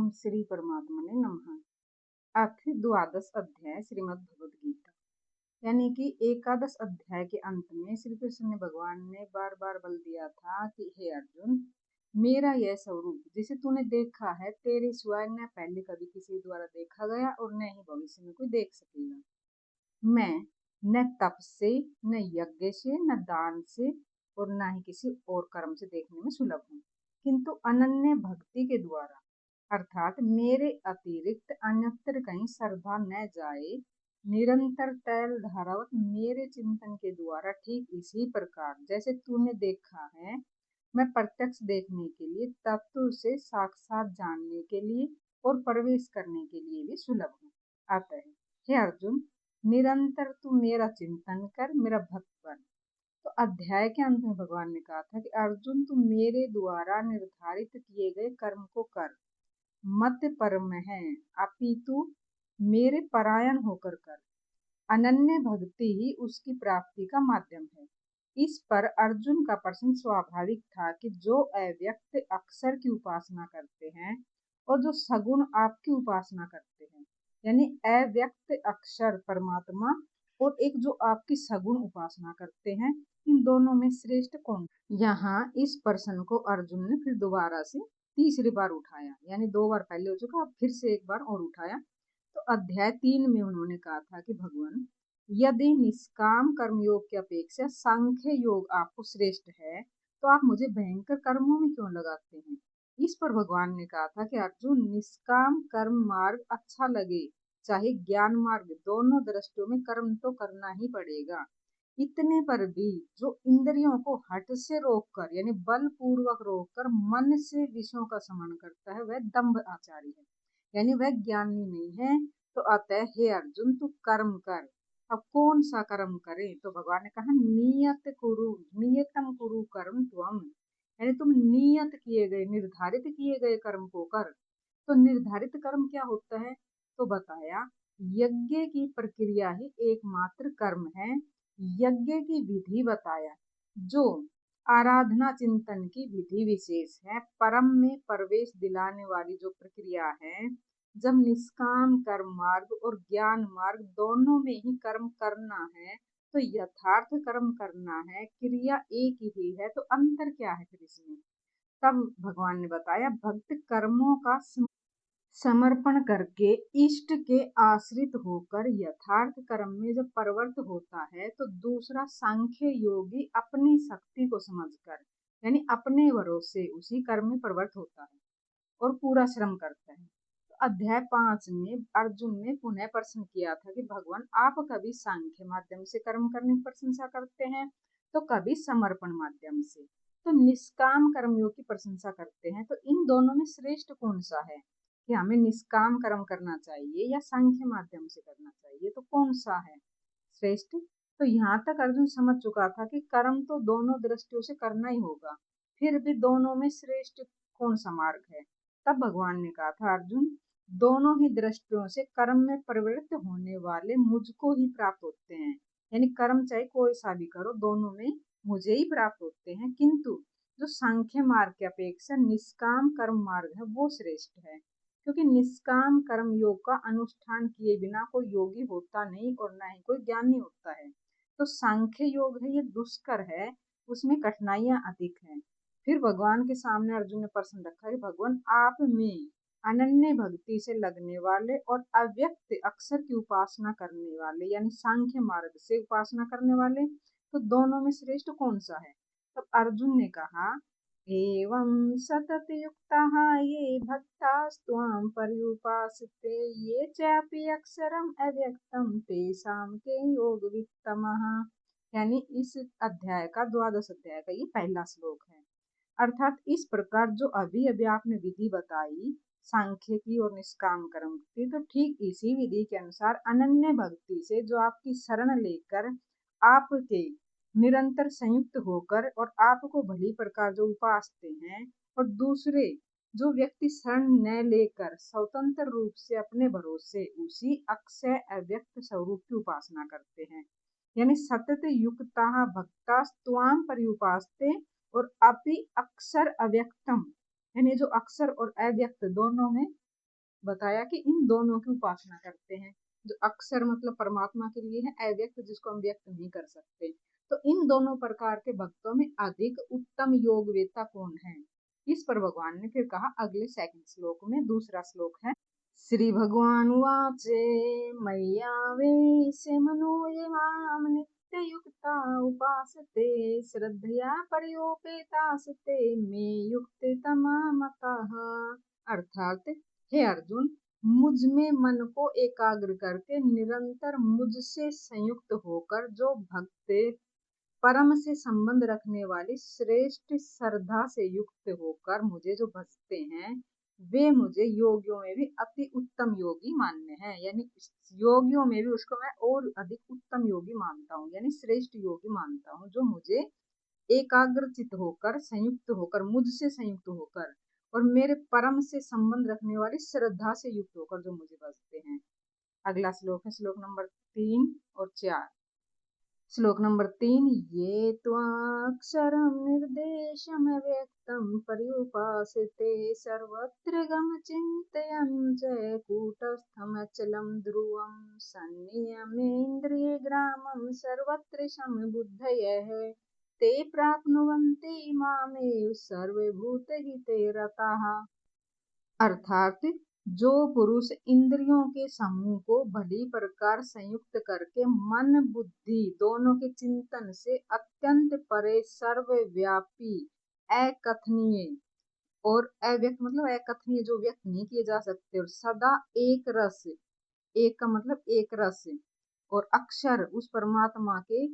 ओम श्री परमात्मने नमः। आखिर द्वादश अध्याय श्रीमद् भगवद गीता यानी कि एकादश अध्याय के अंत में श्री कृष्ण ने भगवान ने बार बार बल दिया था कि हे अर्जुन, मेरा यह स्वरूप जिसे तूने देखा है तेरे सिवाय न पहले कभी किसी द्वारा देखा गया और न ही भविष्य में कोई देख सकेगा। मैं न तप से, न यज्ञ से, न दान से और न ही किसी और कर्म से देखने में सुलभ हूँ, किंतु अनन्य भक्ति के द्वारा अर्थात मेरे अतिरिक्त अन्यत्र कहीं श्रद्धा न जाए, निरंतर तैल धारावत मेरे चिंतन के द्वारा ठीक इसी प्रकार जैसे तूने देखा है, मैं प्रत्यक्ष देखने के लिए, तत्व से साक्षात जानने के लिए और प्रवेश करने के लिए भी सुलभ हूँ। अतः हे अर्जुन, निरंतर तू मेरा चिंतन कर, मेरा भक्त बन। तो अध्याय के अंत में भगवान ने कहा था कि अर्जुन, तू मेरे द्वारा निर्धारित किए गए कर्म को कर, मत परम है, अपितु मेरे परायण होकर कर। अनन्य भक्ति ही उसकी प्राप्ति का माध्यम है। इस पर अर्जुन का प्रश्न स्वाभाविक था कि जो अव्यक्त अक्षर की उपासना करते हैं और जो सगुण आपकी उपासना करते हैं, यानी अव्यक्त अक्षर परमात्मा और एक जो आपकी सगुण उपासना करते हैं, इन दोनों में श्रेष्ठ कौन। यहाँ इस प्रश्न को अर्जुन ने फिर दोबारा से तीसरी बार उठाया, यानी 2 बार पहले हो चुका, अब फिर से एक बार और उठाया। तो अध्याय 3 में उन्होंने कहा था कि भगवान, यदि निष्काम कर्मयोग की अपेक्षा सांख्य योग आपको श्रेष्ठ है, तो आप मुझे भयंकर कर्मों में क्यों लगाते हैं। इस पर भगवान ने कहा था कि अर्जुन, निष्काम कर्म मार्ग अच्छा लगे चाहे ज्ञान मार्ग, दोनों दृष्टियों में कर्म तो करना ही पड़ेगा। इतने पर भी जो इंद्रियों को हठ से रोककर यानी बल पूर्वक रोककर मन से विषयों का समन करता है, वह दंभ आचारी है, यानी वह ज्ञानी नहीं है। तो अतः हे अर्जुन, तू कर्म कर। अब कौन सा कर्म करे, तो भगवान ने कहा नियत कुरु, नियतम कुरु कर्म त्वम, यानी तुम नियत किए गए, निर्धारित किए गए कर्म को कर। तो निर्धारित कर्म क्या होता है, तो बताया यज्ञ की प्रक्रिया ही एकमात्र कर्म है। यज्ञ की विधि बताया जो आराधना चिंतन की विधि विशेष है, परम में प्रवेश दिलाने वाली जो प्रक्रिया है। जब निष्काम कर्म मार्ग और ज्ञान मार्ग दोनों में ही कर्म करना है, तो यथार्थ कर्म करना है, क्रिया एक ही है, तो अंतर क्या है फिर इसमें। तब भगवान ने बताया भक्त कर्मों का समर्पण करके इष्ट के आश्रित होकर यथार्थ कर्म में जब प्रवृत्त होता है, तो दूसरा सांख्य योगी अपनी शक्ति को समझकर यानी अपने भरोसे उसी कर्म में प्रवृत्त होता है और पूरा श्रम करता है। तो अध्याय 5 में अर्जुन ने पुनः प्रश्न किया था कि भगवान, आप कभी सांख्य माध्यम से कर्म करने की प्रशंसा करते हैं, तो कभी समर्पण माध्यम से, तो निष्काम कर्मयोग की प्रशंसा करते हैं, तो इन दोनों में श्रेष्ठ कौन सा है कि हमें निष्काम कर्म करना चाहिए या सांख्य माध्यम से करना चाहिए, तो कौन सा है श्रेष्ठ। तो यहाँ तक अर्जुन समझ चुका था कि कर्म तो दोनों दृष्टियों से करना ही होगा, फिर भी दोनों में श्रेष्ठ कौन सा मार्ग है। तब भगवान ने कहा था अर्जुन, दोनों ही दृष्टियों से कर्म में प्रवृत्त होने वाले मुझको ही प्राप्त होते हैं, यानी कर्म चाहे कोई सा भी करो, दोनों में मुझे ही प्राप्त होते हैं, किंतु जो सांख्य मार्ग की अपेक्षा निष्काम कर्म मार्ग है वो श्रेष्ठ है, क्योंकि निष्काम कर्म योग का अनुष्ठान किए बिना कोई योगी होता नहीं और ना ही कोई ज्ञानी होता है। तो सांख्य योग है ये दुष्कर है, उसमें कठिनाइयां अधिक हैं। फिर भगवान के सामने अर्जुन ने प्रश्न रखा कि भगवान, आप में अनन्य भक्ति से लगने वाले और अव्यक्त अक्षर की उपासना करने वाले यानी सांख्य मार्ग से उपासना करने वाले, तो दोनों में श्रेष्ठ कौन सा है। तब अर्जुन ने कहा, एवं सतत युक्ताः ये भक्तास्त्वां पर्युपासते, ये चापि अक्षरम अव्यक्तम तेषां के योग वित्तमः। यानी इस अध्याय का द्वादश अध्याय का ये पहला श्लोक है। अर्थात इस प्रकार जो अभी अभी आपने विधि बताई सांख्य की और निष्काम कर्म की, तो ठीक इसी विधि के अनुसार अनन्य भक्ति से जो आपकी शरण लेकर आपके निरंतर संयुक्त होकर और आपको भली प्रकार जो उपासते हैं, और दूसरे जो व्यक्ति शरण न लेकर स्वतंत्र रूप से अपने भरोसे उसी अक्षय अव्यक्त स्वरूप की उपासना करते हैं, यानी सतत युक्ता भक्ता त्वाम पर्युपासते और अपि अक्षर अव्यक्तम, यानी जो अक्षर और अव्यक्त दोनों में बताया कि इन दोनों की उपासना करते हैं। जो अक्षर मतलब परमात्मा के लिए है, अव्यक्त जिसको हम व्यक्त नहीं कर सकते। तो इन दोनों प्रकार के भक्तों में अधिक उत्तम योगवेता कौन है? इस पर भगवान ने फिर कहा अगले सेकंड श्लोक में। दूसरा श्लोक है श्री भगवान वाचे मय्यावेश मनो ये माम नित्य युक्ता उपासते श्रद्धया पर्योपेतासते मे युक्त तमामतः। अर्थात हे अर्जुन, मुझ में मन को एकाग्र करके निरंतर मुझसे संयुक्त होकर जो भक्त परम से संबंध रखने वाली श्रेष्ठ श्रद्धा से युक्त होकर मुझे जो भजते हैं, वे मुझे योगियों में भी अति उत्तम योगी मान्य हैं। यानी योगियों में भी उसको मैं और अधिक उत्तम योगी मानता हूँ, यानी श्रेष्ठ योगी मानता हूँ, जो मुझे एकाग्रचित होकर संयुक्त होकर मुझसे संयुक्त होकर और मेरे परम से संबंध रखने वाली श्रद्धा से युक्त होकर जो मुझे भजते हैं। अगला श्लोक है श्लोक नंबर 3 और 4। श्लोक नंबर 3, ये त्वाक्षरं निर्देशम व्यक्तं पर्युपासते सर्वत्र गम चिन्तयं च कूटस्थमचलं ध्रुवं सन्नियमेन्द्रियग्रामं सर्वत्र समबुद्धयः ते प्राप्नुवन्ति मामेव सर्वभूतहिते रताः। अर्थात जो पुरुष इंद्रियों के समूह को भली प्रकार संयुक्त करके मन बुद्धि दोनों के चिंतन से अत्यंत परे सर्वव्यापी अकथनीय और अव्यक्त मतलब अकथनीय जो व्यक्त नहीं किए जा सकते और सदा एक रस, एक का मतलब एक रस और अक्षर उस परमात्मा के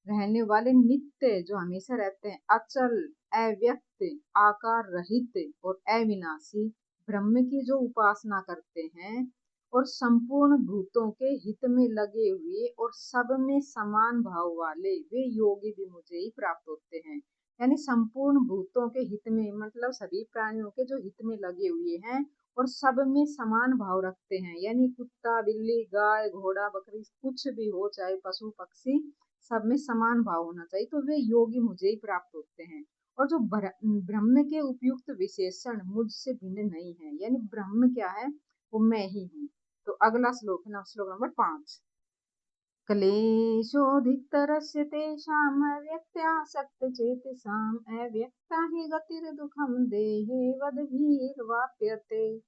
रहने वाले नित्य जो हमेशा रहते हैं, अचल अव्यक्त आकार रहित और अविनाशी ब्रह्म की जो उपासना करते हैं और संपूर्ण भूतों के हित में लगे हुए और सब में समान भाव वाले, वे योगी भी मुझे ही प्राप्त होते हैं। यानी संपूर्ण भूतों के हित में मतलब सभी प्राणियों के जो हित में लगे हुए हैं और सब में समान भाव रखते हैं, यानी कुत्ता बिल्ली गाय घोड़ा बकरी कुछ भी हो, चाहे पशु पक्षी, सब में समान भाव होना चाहिए, तो वे योगी मुझे ही प्राप्त होते हैं। और जो ब्रह्म के उपयुक्त विशेषण मुझसे भिन्न नहीं है, यानी ब्रह्म क्या है, वो मैं ही हूँ। तो अगला श्लोक है ना, श्लोक नंबर 5, क्लेशोऽधिकतरस्य तेषाम् अव्यक्त्यासक्तचेतसाम् अव्यक्ता हि गतिर्दुःखं देहे वद्भिर्वाप्यते।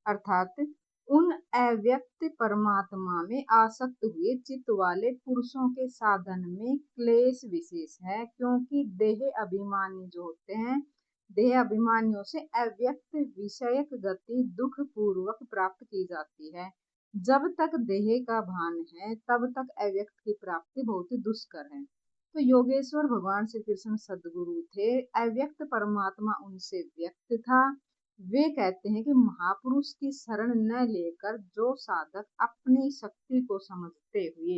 अर्थात उन अव्यक्त परमात्मा में आसक्त हुए चित्त वाले पुरुषों के साधन में क्लेश विशेष है, क्योंकि देह अभिमानी जो होते हैं, देह अभिमानियों से अव्यक्त विषयक गति दुख पूर्वक प्राप्त की जाती है। जब तक देह का भान है तब तक अव्यक्त की प्राप्ति बहुत ही दुष्कर है। तो योगेश्वर भगवान श्री कृष्ण सदगुरु थे, अव्यक्त परमात्मा उनसे व्यक्त था। वे कहते हैं कि महापुरुष की शरण न लेकर जो साधक अपनी शक्ति को समझते हुए,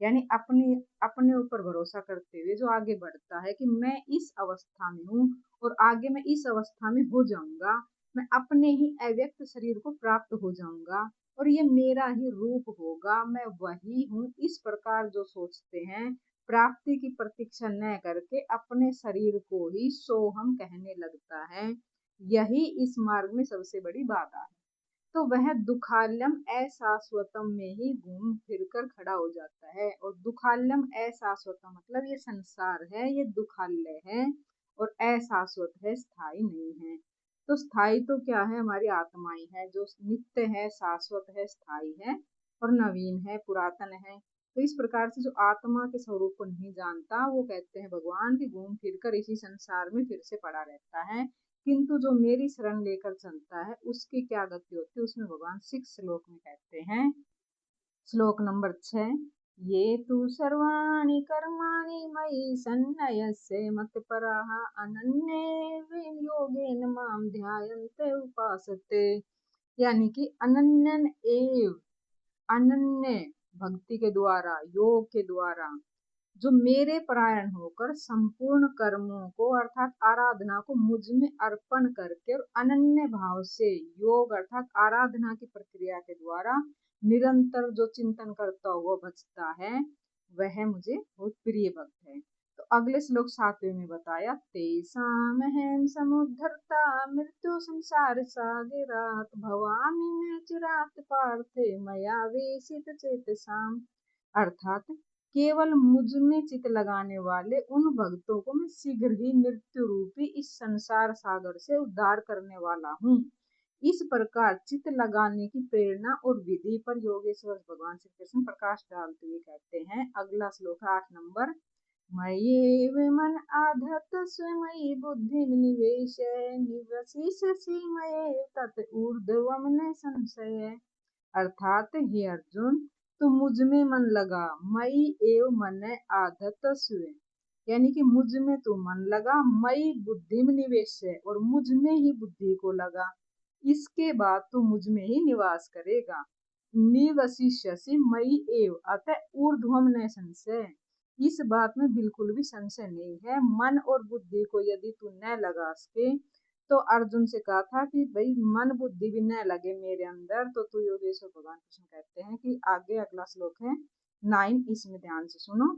यानी अपने ऊपर भरोसा करते हुए जो आगे बढ़ता है कि मैं इस अवस्था में हूँ और आगे मैं इस अवस्था में हो जाऊंगा, मैं अपने ही अव्यक्त शरीर को प्राप्त हो जाऊंगा और ये मेरा ही रूप होगा, मैं वही हूँ, इस प्रकार जो सोचते हैं, प्राप्ति की प्रतीक्षा न करके अपने शरीर को ही सोहम कहने लगता है, यही इस मार्ग में सबसे बड़ी बाधा है। तो वह दुखालयम अशाश्वतम में ही घूम फिर कर खड़ा हो जाता है। और दुखालयम अशाश्वतम मतलब ये संसार है, ये दुखालय है और अशाश्वत है, स्थायी नहीं है। तो स्थायी तो क्या है, हमारी आत्माएं है जो नित्य है, शाश्वत है, स्थायी है और नवीन है, पुरातन है। तो इस प्रकार से जो आत्मा के स्वरूप को नहीं जानता, वो कहते हैं भगवान की घूम फिर कर इसी संसार में फिर से पड़ा रहता है। किंतु जो मेरी शरण लेकर चलता है उसकी क्या गति होती है, उसमें भगवान 6 श्लोक में कहते हैं। श्लोक नंबर 6, ये तु सर्वाणि कर्माणि मयि सन्न्यस्य मत्पराः अनन्येन योगेन मां ध्यायन्ते उपासते। यानी कि अनन्य भक्ति के द्वारा, योग के द्वारा जो मेरे परायण होकर संपूर्ण कर्मों को अर्थात आराधना को मुझ में अर्पण करके और अनन्य भाव से योग अर्थात आराधना की प्रक्रिया के द्वारा निरंतर जो चिंतन करता हुआ भजता है, वह मुझे बहुत प्रिय भक्त है। तो अगले श्लोक 7वें में बताया, तेषाम अहं समुद्धर्ता मृत्यु संसार सागरात् भवामि न चिरात् पार्थे मया वेशित चेतसाम। अर्थात केवल मुझ में चित लगाने वाले उन भक्तों को मैं शीघ्र ही मृत्यु रूपी इस संसार सागर से उद्धार करने वाला हूँ। इस प्रकार चित लगाने की प्रेरणा और विधि पर योगेश्वर भगवान श्री कृष्ण प्रकाश डालते हुए कहते हैं, अगला श्लोक 8 नंबर, मय्येव मन आधत्त स्वमयि बुद्धि निवेशय निवसिष्यसि मय्येव तत् ऊर्ध्वम न संशय। अर्थात हे अर्जुन, तू मुझ में मन लगा, मई एव मन आधत्त स्व, यानी कि मुझ में तू मन लगा, मई बुद्धि में निवेश है, और मुझ में ही बुद्धि को लगा, इसके बाद तू मुझ में ही निवास करेगा। निवसिष्यसि मई एव, अतः ऊर्ध्वम न संशय, इस बात में बिल्कुल भी संशय नहीं है। मन और बुद्धि को यदि तू न लगा सके, तो अर्जुन से कहा था कि भाई मन बुद्धि भी न लगे मेरे अंदर, तो तू योगेश्वर भगवान कृष्ण कहते हैं कि आगे अगला श्लोक है 9, इसमें ध्यान से सुनो,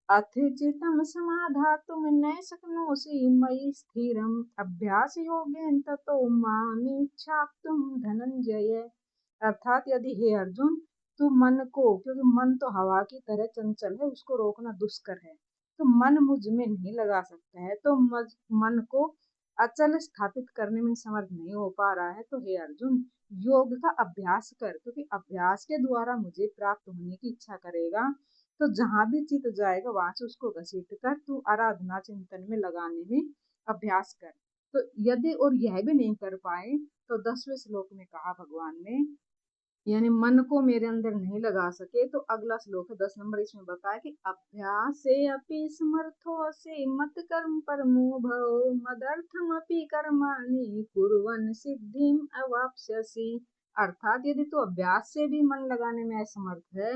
अथ चितम समाधातुम न शक्नोषि मयि स्थिरम अभ्यास योगेन ततो मामिच्छाप्तुम धनंजय। अर्थात यदि हे अर्जुन, तू मन को, क्योंकि मन तो हवा की तरह चंचल है, उसको रोकना दुष्कर है, तो मन मुझ में नहीं लगा सकता है, तो मन को अचल स्थापित करने में समर्थ नहीं हो पा रहा है, तो हे अर्जुन योग का अभ्यास कर, क्योंकि अभ्यास के द्वारा मुझे प्राप्त होने की इच्छा करेगा, तो जहां भी चित जाएगा वहां से उसको घसीट कर तू आराधना चिंतन में लगाने में अभ्यास कर। तो यदि और यह भी नहीं कर पाए, तो 10वें श्लोक में कहा भगवान ने, यानी मन को मेरे अंदर नहीं लगा सके, तो अगला श्लोक है 10 नंबर, इसमें बताया कि अभ्यास से अपि समर्थो से मत कर्म परमो भव मदर्थम अपि कर्माणि कुर्वन् सिद्धिम अवाप्स्यसि। अर्थात यदि तू अभ्यास से भी मन लगाने में असमर्थ है,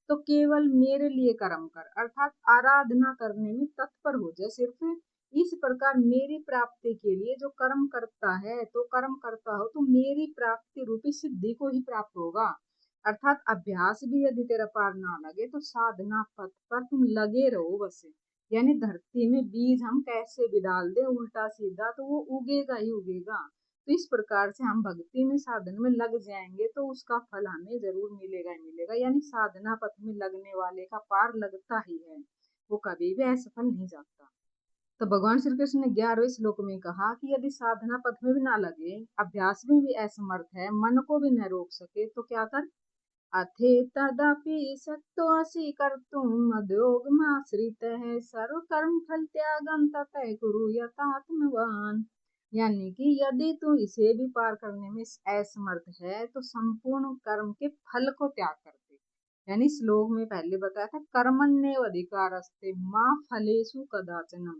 तो केवल मेरे लिए कर्म कर, अर्थात आराधना करने में तत्पर हो जाए सिर्फ। इस प्रकार मेरी प्राप्ति के लिए जो कर्म करता है, तो कर्म करता हो तो मेरी प्राप्ति रूपी सिद्धि को ही प्राप्त होगा। अर्थात अभ्यास भी यदि तेरा पार ना लगे, तो साधना पथ पर तुम लगे रहो बस। यानी धरती में बीज हम कैसे भी डाल दे उल्टा सीधा, तो वो उगेगा ही उगेगा। तो इस प्रकार से हम भक्ति में साधन में लग जाएंगे, तो उसका फल हमें जरूर मिलेगा ही मिलेगा। यानी साधना पथ में लगने वाले का पार लगता ही है, वो कभी भी असफल नहीं जाता। तो भगवान श्री कृष्ण ने 11वें श्लोक में कहा कि यदि साधना पथ में भी ना लगे, अभ्यास में भी असमर्थ है, मन को भी न रोक सके, तो क्या कर, अथे तदपि शक्तोऽसि कर्तुं मद्योगमाश्रितः सर्व कर्म फल त्यागं ततः कुरु यथात्मवान। यानी कि यदि तू इसे भी पार करने में असमर्थ है, तो संपूर्ण कर्म के फल को त्याग कर दे। यानी श्लोक में पहले बताया था, कर्मण्येव अधिकारस्ते मा फलेषु कदाचन,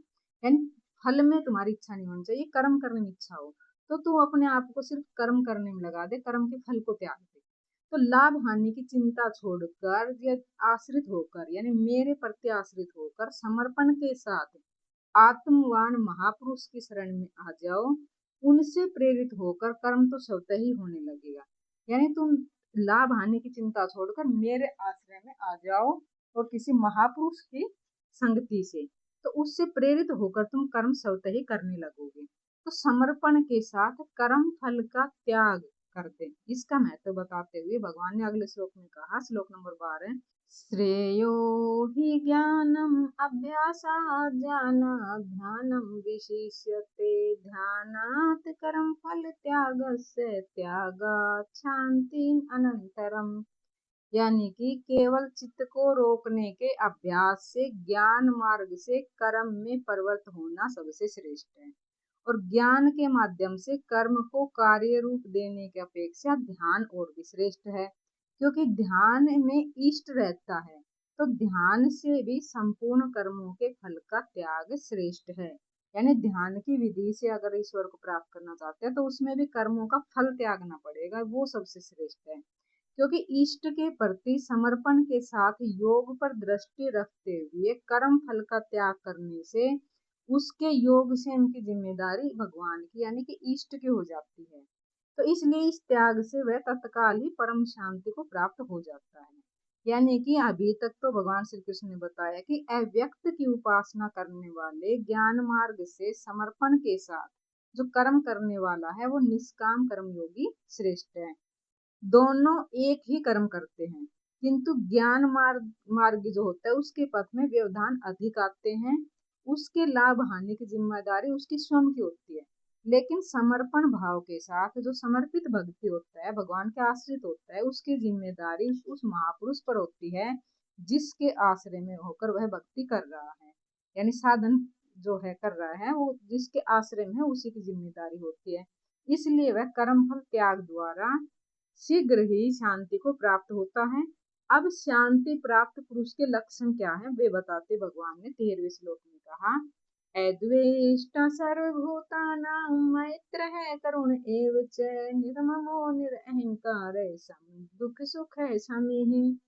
यानी फल में तुम्हारी इच्छा नहीं होनी चाहिए, कर्म करने में इच्छा हो, तो तू अपने आप को सिर्फ कर्म करने में लगा दे, कर्म के फल को त्याग दे। तो लाभ हानि की चिंता छोड़कर या आश्रित होकर, यानी मेरे प्रति आश्रित होकर समर्पण के साथ आत्मवान महापुरुष की शरण में आ जाओ, उनसे प्रेरित होकर कर्म तो स्वतः ही होने लगेगा। यानी तुम लाभ हानि की चिंता छोड़कर मेरे आश्रय में आ जाओ, और किसी महापुरुष की संगति से, तो उससे प्रेरित होकर तुम कर्म स्वतः ही करने लगोगे। तो समर्पण के साथ कर्म फल का त्याग करते, इसका महत्व बताते हुए भगवान ने अगले श्लोक में कहा, श्लोक नंबर 12, श्रेयो हि ज्ञानम अभ्यासात् ज्ञानात् ध्यानं विशिष्यते ध्यानात् कर्म फल त्यागस्य त्यागात् शान्तिम् अनंतरम। यानी कि केवल चित्त को रोकने के अभ्यास से, ज्ञान मार्ग से कर्म में परिवर्त होना सबसे श्रेष्ठ है, और ज्ञान के माध्यम से कर्म को कार्य रूप देने की अपेक्षा ध्यान और भी श्रेष्ठ है, क्योंकि ध्यान में इष्ट रहता है, तो ध्यान से भी संपूर्ण कर्मों के फल का त्याग श्रेष्ठ है। यानी ध्यान की विधि से अगर ईश्वर को प्राप्त करना चाहते हैं, तो उसमें भी कर्मों का फल त्यागना पड़ेगा, वो सबसे श्रेष्ठ है। क्योंकि इष्ट के प्रति समर्पण के साथ योग पर दृष्टि रखते हुए कर्म फल का त्याग करने से उसके योग से उनकी जिम्मेदारी भगवान की, यानी कि इष्ट की हो जाती है। तो इसलिए इस त्याग से वह तत्काल ही परम शांति को प्राप्त हो जाता है। यानी कि अभी तक तो भगवान श्री कृष्ण ने बताया कि अव्यक्त की उपासना करने वाले ज्ञान मार्ग से समर्पण के साथ जो कर्म करने वाला है वो निष्काम कर्म योगी श्रेष्ठ है। दोनों एक ही कर्म करते हैं, किंतु ज्ञान मार्ग जो होता है उसके पथ में व्यवधान अधिक आते हैं। उसके लाभ हानि की जिम्मेदारी उसकी स्वयं की होती है, लेकिन समर्पण भाव के साथ जो समर्पित भक्ति होता है, भगवान के आश्रित होता है, उसकी जिम्मेदारी उस महापुरुष पर होती है जिसके आश्रय में होकर वह भक्ति कर रहा है। यानी साधन जो है कर रहा है वो जिसके आश्रय में है उसी की जिम्मेदारी होती है। इसलिए वह कर्म फल त्याग द्वारा शीघ्र ही शांति को प्राप्त होता है। अब शांति प्राप्त पुरुष के लक्षण क्या है वे बताते भगवान ने 13वें श्लोक में कहा, अद्वेष्ट सर्वभूतानां मैत्र है करुण एव च निर्ममो निरहंकार सम दुख सुख है समिहि।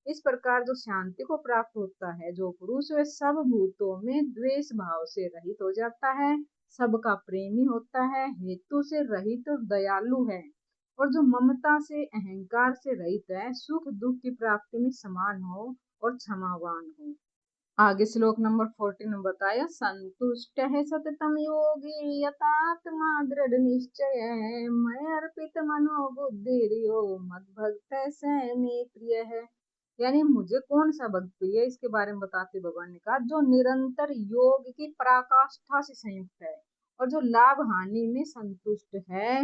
इस प्रकार जो शांति को प्राप्त होता है जो पुरुष वह सब भूतों में द्वेष भाव से रहित हो जाता है, सबका प्रेमी होता है, हेतु से रहित और दयालु है, और जो ममता से अहंकार से रहित है, सुख दुख की प्राप्ति में समान हो और क्षमावान हो। आगे श्लोक नंबर 14 में बताया, संतुष्ट है सततम योगी यतात्मा दृढ़ निश्चय मैं अर्पित मनो बुद्धि मद भक्त से में प्रिय है। यानी मुझे कौन सा भक्त प्रिय है इसके बारे में बताते भगवान ने कहा, जो निरंतर योग की पराकाष्ठा से संयुक्त है और जो लाभ हानि में संतुष्ट है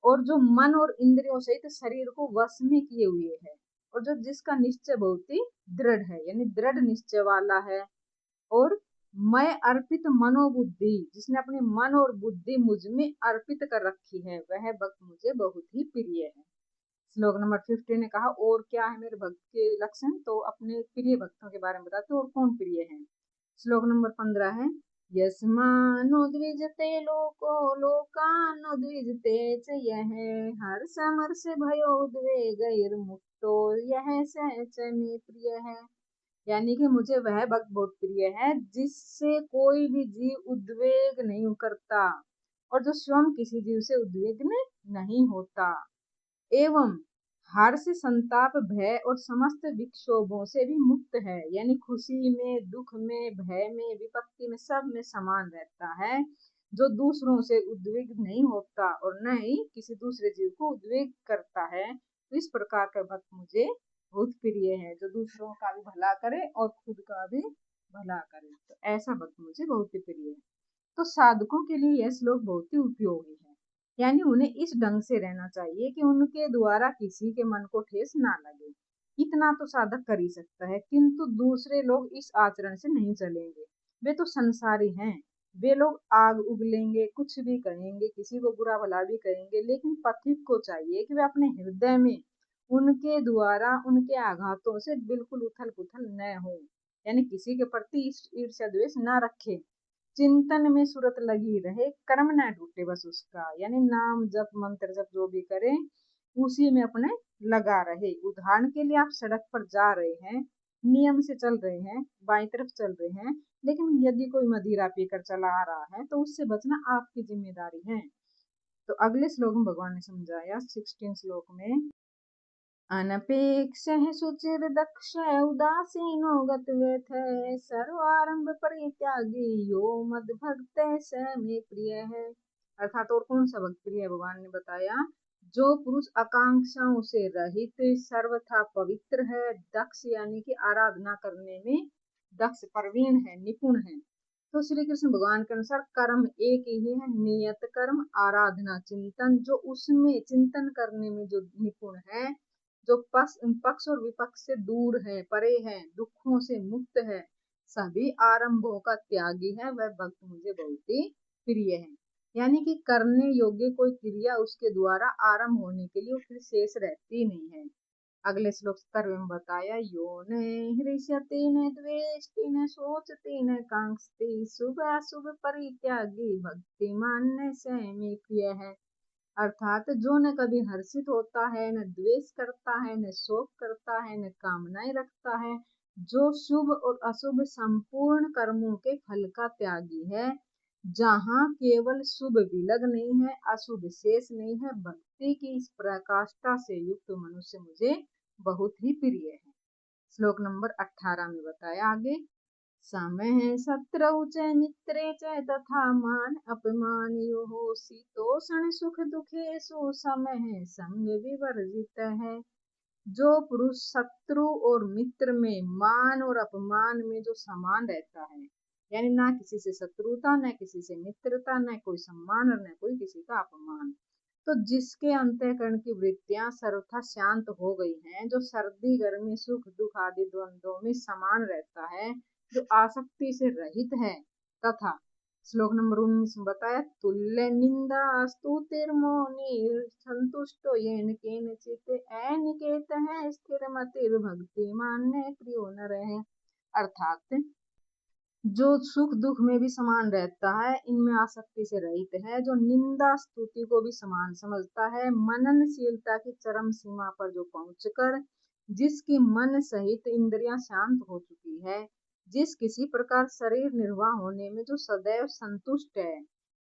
और जो मन और इंद्रियों सहित शरीर को वश में किए हुए है और जो जिसका निश्चय बहुत ही दृढ़ है, यानी दृढ़ निश्चय वाला है। और मैं अर्पित मनोबुद्धि, जिसने अपने मन और बुद्धि मुझ में अर्पित कर रखी है, वह भक्त मुझे बहुत ही प्रिय है। श्लोक नंबर 15 ने कहा, और क्या है मेरे भक्त के लक्षण, तो अपने प्रिय भक्तों के बारे में बताते और कौन प्रिय है। श्लोक नंबर 15 है, यस्मानुद्विजते लोको लोकानुद्विजते च यः हर्षमर्ष भयोद्वेगैर्मुक्तो यः स च मे प्रिय है। यानी कि मुझे वह भक्त बहुत प्रिय है जिससे कोई भी जीव उद्वेग नहीं करता और जो स्वयं किसी जीव से उद्विग्न नहीं होता, एवं हर्ष संताप भय और समस्त विक्षोभों से भी मुक्त है। यानी खुशी में दुख में भय में विपत्ति में सब में समान रहता है, जो दूसरों से उद्विग्न नहीं होता और न ही किसी दूसरे जीव को उद्वेग करता है। तो इस प्रकार का भक्त मुझे बहुत प्रिय है, जो दूसरों का भी भला करे और खुद का भी भला करे। तो ऐसा भक्त मुझे बहुत ही प्रिय है। तो साधकों के लिए यह श्लोक बहुत ही उपयोगी है। यानी उन्हें इस ढंग से रहना चाहिए कि उनके द्वारा किसी के मन को ठेस ना लगे। इतना तो साधक कर ही सकता है, किंतु दूसरे लोग इस आचरण से नहीं चलेंगे। वे तो संसारी हैं, वे लोग आग उगलेंगे, कुछ भी कहेंगे, किसी को बुरा भला भी कहेंगे, लेकिन पथिक को चाहिए कि वे अपने हृदय में उनके द्वारा उनके आघातों से बिल्कुल उथल पुथल न हो, यानी किसी के प्रति ईर्ष्या द्वेष न रखे, चिंतन में सूरत लगी रहे, कर्म ना टूटे बस उसका, यानी नाम जप मंत्र जप जो भी करे उसी में अपने लगा रहे। उदाहरण के लिए आप सड़क पर जा रहे हैं, नियम से चल रहे हैं, बाई तरफ चल रहे हैं, लेकिन यदि कोई मदिरा पीकर चला आ रहा है तो उससे बचना आपकी जिम्मेदारी है। तो अगले श्लोक में भगवान ने समझाया 16 श्लोक में, अनपेक्षः शुचिर्दक्ष उदासीनो गतव्यथ सर्वारंभ परित्यागी यो मद्भक्त स मे प्रिय है। अर्थात और कौन सा भक्त प्रिय है, भगवान ने बताया, जो पुरुष आकांक्षाओं से रहित सर्वथा पवित्र है, दक्ष यानी कि आराधना करने में दक्ष प्रवीण है, निपुण है। तो श्री कृष्ण भगवान के अनुसार कर्म एक ही है, नियत कर्म आराधना चिंतन, जो उसमें चिंतन करने में जो निपुण है, जो पक्ष और विपक्ष से दूर है, परे है, दुखों से मुक्त है, सभी आरंभों का त्यागी है, वह भक्त मुझे बहुत ही प्रिय है। यानी कि करने योग्य कोई क्रिया उसके द्वारा आरंभ होने के लिए फिर शेष रहती नहीं है। अगले श्लोक 17 में बताया, यो न हृष्यति न द्वेष्टि न सोचति न कांक्षति शुभ अशुभ परित्यागी भक्तिमान स मे प्रिय है। अर्थात जो न कभी हर्षित होता है, न द्वेष करता है, न शोक करता है, न कामनाएं रखता है, जो शुभ और अशुभ संपूर्ण कर्मों के फल का त्यागी है, जहाँ केवल शुभ विलग नहीं है, अशुभ शेष नहीं है, भक्ति की इस प्रकाष्ठा से युक्त मनुष्य मुझे बहुत ही प्रिय है। श्लोक नंबर 18 में बताया आगे, समय शत्रु च मित्रे च तथा मान अपमान यो हो शीतोषण सुख दुखेषु समय संग विवर्जित है। जो पुरुष शत्रु और मित्र में मान और अपमान में जो समान रहता है, यानी ना किसी से शत्रुता, न किसी से मित्रता, न कोई सम्मान और न कोई किसी का अपमान, तो जिसके अंतःकरण की वृत्तियां सर्वथा शांत हो गई हैं, जो सर्दी गर्मी सुख दुख आदि द्वंद्वों में समान रहता है, जो आसक्ति से रहित है, तथा श्लोक नंबर 19 में बताया, तुल्य निंदा स्तुतिर्मौनि संतुष्टो येन केनचित् अनिकेत है स्थिर मतिर भक्तिमान प्रियो न रहे। अर्थात जो सुख दुख में भी समान रहता है, इनमें आसक्ति से रहित है, जो निंदा स्तुति को भी समान समझता है, मननशीलता की चरम सीमा पर जो पहुंचकर जिसकी मन सहित इंद्रियां शांत हो चुकी है, जिस किसी प्रकार शरीर निर्वाह होने में जो सदैव संतुष्ट है,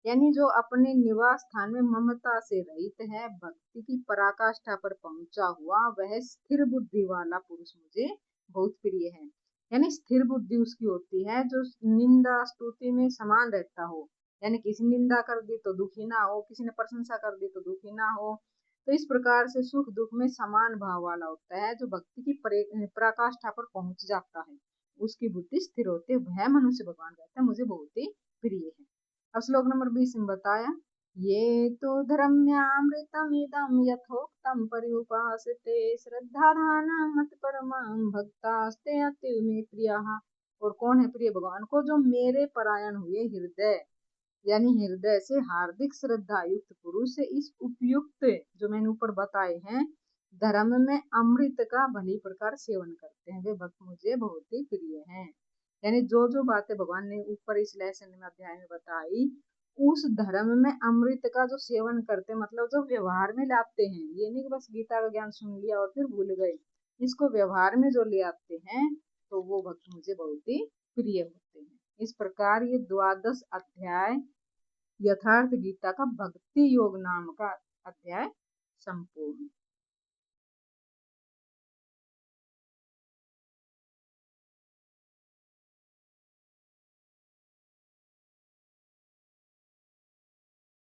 यानी जो अपने निवास स्थान में ममता से रहित है, भक्ति की पराकाष्ठा पर पहुंचा हुआ वह स्थिर बुद्धि वाला पुरुष मुझे बहुत प्रिय है। यानी स्थिर बुद्धि उसकी होती है जो निंदा स्तुति में समान रहता हो, यानी किसी निंदा कर दी तो दुखी ना हो, किसी ने प्रशंसा कर दी तो दुखी ना हो। तो इस प्रकार से सुख दुख में समान भाव वाला होता है, जो भक्ति की पराकाष्ठा पर पहुंच जाता है, उसकी बुद्धि स्थिर होती है, वह मनुष्य भगवान कहता है मुझे बहुत ही प्रिय है। अब श्लोक नंबर 20 में बताया, ये तो धर्म्यामृतमिदं यथोक्तं पर्युपासते श्रद्धाधाना मत परमां भक्तास्ते अतीव मे प्रियः। और कौन है प्रिय भगवान को? जो मेरे परायण हुए हृदय, यानी हृदय से हार्दिक श्रद्धा युक्त पुरुष इस उपयुक्त जो मैंने ऊपर बताए हैं धर्म में अमृत का भली प्रकार सेवन करते हैं, वे भक्त मुझे बहुत ही प्रिय हैं। यानी जो जो बातें भगवान ने ऊपर इस लेसन में अध्याय में बताई, उस धर्म में अमृत का जो सेवन करते, मतलब जो व्यवहार में लाते हैं, ये नहीं कि बस गीता का ज्ञान सुन लिया और फिर भूल गए, इसको व्यवहार में जो ले आते हैं, तो वो भक्त मुझे बहुत ही प्रिय होते हैं। इस प्रकार ये 12 अध्याय यथार्थ गीता का भक्ति योग नाम का अध्याय संपूर्ण।